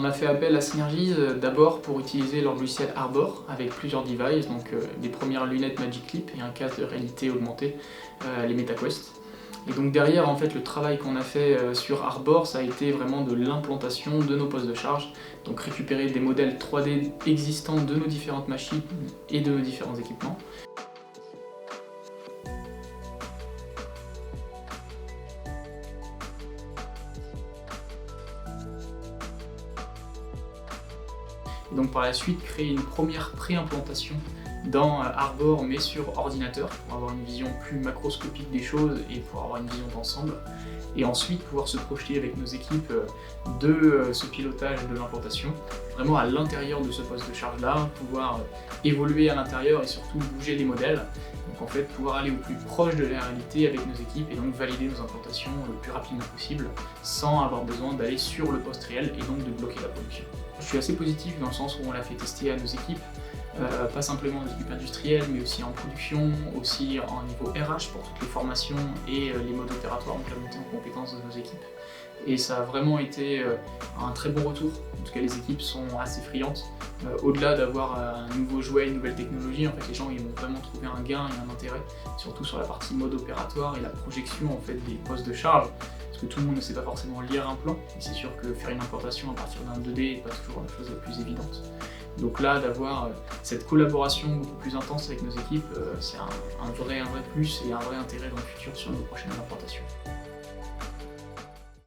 On a fait appel à Synergies d'abord pour utiliser leur logiciel Arbor avec plusieurs devices, donc des premières lunettes Magic Leap et un casque de réalité augmentée, les MetaQuest. Et donc derrière, en fait, le travail qu'on a fait sur Arbor, ça a été vraiment de l'implantation de nos postes de charge, donc récupérer des modèles 3D existants de nos différentes machines et de nos différents équipements. Et donc par la suite, créer une première pré-implantation dans Arbor, mais sur ordinateur, pour avoir une vision plus macroscopique des choses et pour avoir une vision d'ensemble. Et ensuite pouvoir se projeter avec nos équipes de ce pilotage de l'implantation, vraiment à l'intérieur de ce poste de charge-là, pouvoir évoluer à l'intérieur et surtout bouger les modèles. Donc en fait, pouvoir aller au plus proche de la réalité avec nos équipes et donc valider nos implantations le plus rapidement possible sans avoir besoin d'aller sur le poste réel et donc de bloquer la production. Je suis assez positif dans le sens où on l'a fait tester à nos équipes, pas simplement aux équipes industrielles, mais aussi en production, aussi en niveau RH pour toutes les formations et les modes opératoires, donc la montée en compétences de nos équipes. Et ça a vraiment été un très bon retour. En tout cas, les équipes sont assez friandes. Au-delà d'avoir un nouveau jouet, une nouvelle technologie, en fait, les gens ils vont vraiment trouver un gain et un intérêt, surtout sur la partie mode opératoire et la projection en fait, des postes de charge. Parce que tout le monde ne sait pas forcément lire un plan, et c'est sûr que faire une implantation à partir d'un 2D n'est pas toujours la chose la plus évidente. Donc là, d'avoir cette collaboration beaucoup plus intense avec nos équipes, c'est un vrai plus et un vrai intérêt dans le futur sur nos prochaines implantations.